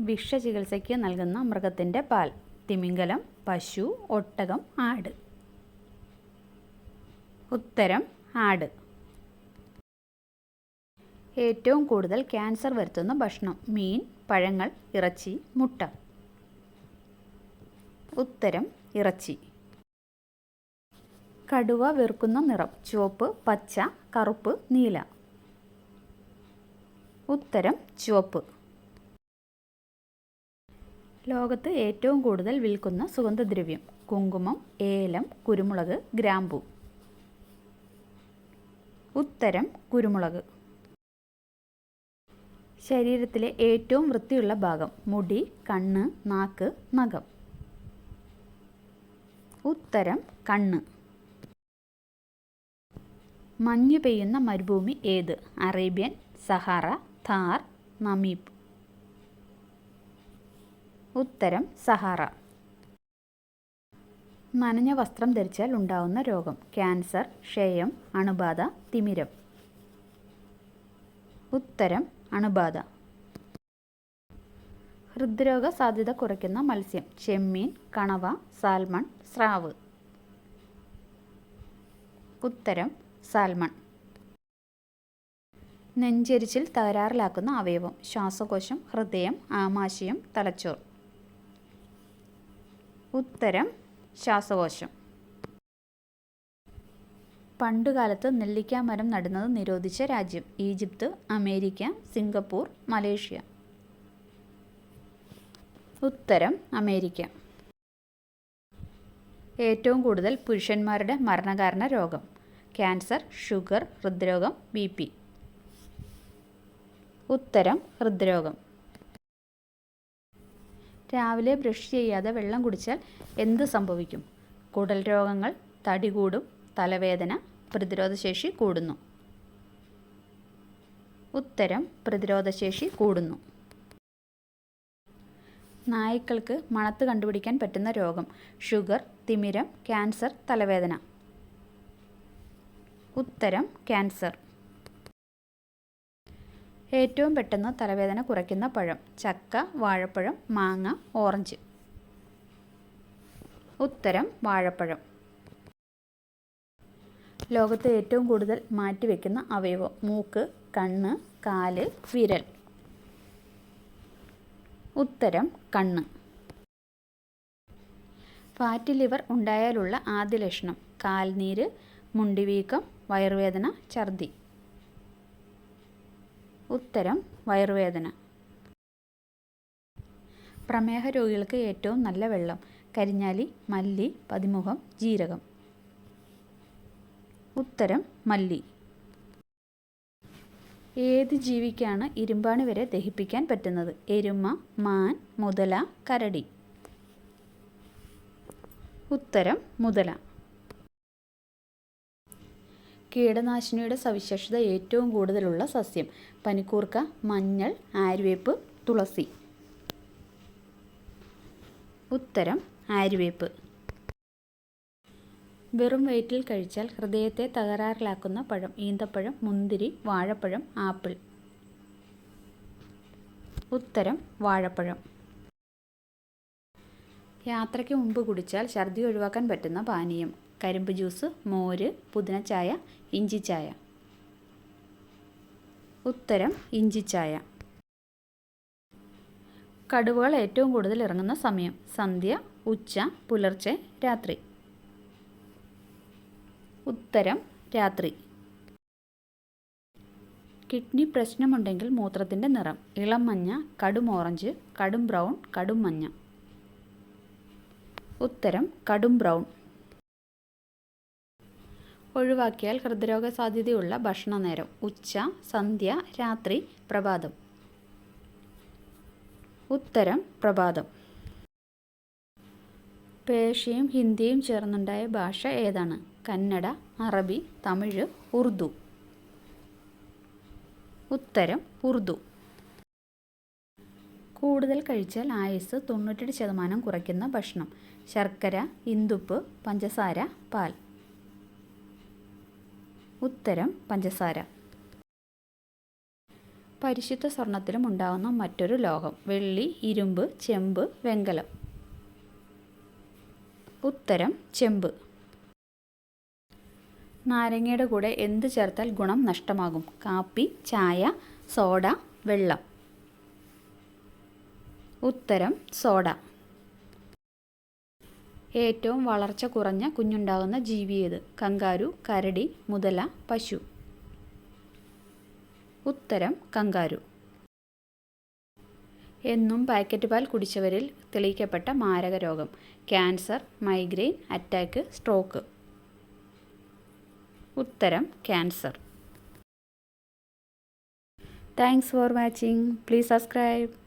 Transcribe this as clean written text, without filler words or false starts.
വിഷചികിത്സയ്ക്ക് നൽകുന്ന മൃഗത്തിൻ്റെ പാൽ. തിമിംഗലം, പശു, ഒട്ടകം, ആട്. ഉത്തരം ആട്. ഏറ്റവും കൂടുതൽ ക്യാൻസർ വരുത്തുന്ന ഭക്ഷണം. മീൻ, പഴങ്ങൾ, ഇറച്ചി, മുട്ട. ഉത്തരം ഇറച്ചി. കടുവ വെറുക്കുന്ന നിറം. ചുവപ്പ്, പച്ച, കറുപ്പ്, നീല. ഉത്തരം ചുവപ്പ്. ലോകത്ത് ഏറ്റവും കൂടുതൽ വിൽക്കുന്ന സുഗന്ധദ്രവ്യം. കുങ്കുമം, ഏലം, കുരുമുളക്, ഗ്രാമ്പൂ. ഉത്തരം കുരുമുളക്. ശരീരത്തിലെ ഏറ്റവും വൃത്തിയുള്ള ഭാഗം. മുടി, കണ്ണ്, നാക്ക്, നഖം. ഉത്തരം കണ്ണ്. മഞ്ഞ് പെയ്യുന്ന മരുഭൂമി ഏത്? Arabian, Sahara, Thar, Namib. ഉത്തരം സഹാറ. നനഞ്ഞ വസ്ത്രം ധരിച്ചാൽ ഉണ്ടാവുന്ന രോഗം. ക്യാൻസർ, ക്ഷയം, അണുബാധ, തിമിരം. ഉത്തരം അണുബാധ. ഹൃദ്രോഗ സാധ്യത കുറയ്ക്കുന്ന മത്സ്യം. ചെമ്മീൻ, കണവ, സാൽമൺ, സ്രാവ്. ഉത്തരം സാൽമൺ. നെഞ്ചെരിച്ചിൽ തകരാറിലാക്കുന്ന അവയവം. ശ്വാസകോശം, ഹൃദയം, ആമാശയം, തലച്ചോർ. ഉത്തരം ശ്വാസകോശം. പണ്ടുകാലത്ത് നെല്ലിക്ക മരം നടുന്നത് നിരോധിച്ച രാജ്യം. Egypt, America, Singapore, Malaysia. ഉത്തരം അമേരിക്ക. ഏറ്റവും കൂടുതൽ പുരുഷന്മാരുടെ മരണകാരണ രോഗം. ക്യാൻസർ, ഷുഗർ, ഹൃദ്രോഗം, BP. ഉത്തരം ഹൃദ്രോഗം. രാവിലെ ബ്രഷ് ചെയ്യാതെ വെള്ളം കുടിച്ചാൽ എന്ത് സംഭവിക്കും? കുടൽ രോഗങ്ങൾ, തടി കൂടും, തലവേദന, പ്രതിരോധശേഷി കൂടുന്നു. ഉത്തരം പ്രതിരോധശേഷി കൂടുന്നു. നായ്ക്കൾക്ക് മണത്ത് കണ്ടുപിടിക്കാൻ പറ്റുന്ന രോഗം. ഷുഗർ, തിമിരം, ക്യാൻസർ, തലവേദന. ഉത്തരം ക്യാൻസർ. ഏറ്റവും പെട്ടെന്ന് തലവേദന കുറയ്ക്കുന്ന പഴം. ചക്ക, വാഴപ്പഴം, മാങ്ങ, ഓറഞ്ച്. ഉത്തരം വാഴപ്പഴം. ലോകത്ത് ഏറ്റവും കൂടുതൽ മാറ്റിവെക്കുന്ന അവയവം. മൂക്ക്, കണ്ണ്, കാല്, വിരൽ. ഉത്തരം കണ്ണ്. ഫാറ്റി ലിവർ ഉണ്ടായാലുള്ള ആദ്യ ലക്ഷണം. കാൽനീര്, മുണ്ടിവീക്കം, വയറുവേദന, ഛർദി. ഉത്തരം വയറുവേദന. പ്രമേഹ രോഗികൾക്ക് ഏറ്റവും നല്ല വെള്ളം. കരിഞ്ഞാലി, മല്ലി, പതിമുഖം, ജീരകം. ഉത്തരം മല്ലി. ഏത് ജീവിക്കാണ് ഇരുമ്പാണി വരെ ദഹിപ്പിക്കാൻ പറ്റുന്നത്? എരുമ, മാൻ, മുതല, കരടി. ഉത്തരം മുതല. കീടനാശിനിയുടെ സവിശേഷത ഏറ്റവും കൂടുതലുള്ള സസ്യം. പനിക്കൂർക്ക, മഞ്ഞൾ, ആര്യവേപ്പ്, തുളസി. ഉത്തരം ആര്യവേപ്പ്. വെറും വയറ്റിൽ കഴിച്ചാൽ ഹൃദയത്തെ തകരാറിലാക്കുന്ന പഴം. ഈന്തപ്പഴം, മുന്തിരി, വാഴപ്പഴം, ആപ്പിൾ. ഉത്തരം വാഴപ്പഴം. യാത്രയ്ക്ക് മുമ്പ് കുടിച്ചാൽ ഛർദി ഒഴിവാക്കാൻ പറ്റുന്ന പാനീയം. കരിമ്പ് ജ്യൂസ്, മോര്, പുതിനച്ചായ, ഇഞ്ചിച്ചായ. ഉത്തരം ഇഞ്ചിച്ചായ. കടുവകൾ ഏറ്റവും കൂടുതൽ ഇറങ്ങുന്ന സമയം. സന്ധ്യ, ഉച്ച, പുലർച്ചെ, രാത്രി. ഉത്തരം രാത്രി. കിഡ്നി പ്രശ്നമുണ്ടെങ്കിൽ മൂത്രത്തിൻ്റെ നിറം. ഇളം മഞ്ഞ, കടും ഓറഞ്ച്, കടും ബ്രൗൺ, കടും മഞ്ഞ. ഉത്തരം കടും ബ്രൗൺ. ഒഴിവാക്കിയാൽ ഹൃദ്രോഗ സാധ്യതയുള്ള ഭക്ഷണ നേരം. ഉച്ച, സന്ധ്യ, രാത്രി, പ്രഭാതം. ഉത്തരം പ്രഭാതം. പേർഷ്യയും ഹിന്ദിയും ചേർന്നുണ്ടായ ഭാഷ ഏതാണ്? കന്നഡ, അറബി, തമിഴ്, ഉറുദു. ഉത്തരം ഉറുദു. കൂടുതൽ കഴിച്ചാൽ ആയുസ്സ് 98% കുറയ്ക്കുന്ന ഭക്ഷണം. ശർക്കര, ഇന്ദുപ്പ്, പഞ്ചസാര, പാൽ. ഉത്തരം പഞ്ചസാര. പരിശുദ്ധ സ്വർണത്തിലും ഉണ്ടാകുന്ന മറ്റൊരു ലോഹം? വെള്ളി, ഇരുമ്പ്, ചെമ്പ്, വെങ്കലം. ഉത്തരം ചെമ്പ്. നാരങ്ങയുടെ കൂടെ എന്ത് ചേർത്താൽ ഗുണം നഷ്ടമാകും? കാപ്പി, ചായ, സോഡ, വെള്ളം. ഉത്തരം സോഡ. ഏറ്റവും വളർച്ച കുറഞ്ഞ കുഞ്ഞുണ്ടാകുന്ന ജീവി ഏത്? കങ്കാരു, കരടി, മുതല, പശു. ഉത്തരം കങ്കാരു. എന്നും പാക്കറ്റ് പാൽ കുടിച്ചവരിൽ തെളിയിക്കപ്പെട്ട മാരക രോഗം? Cancer, migraine, attack, stroke. ഉത്തരം cancer. Thanks for watching. Please subscribe.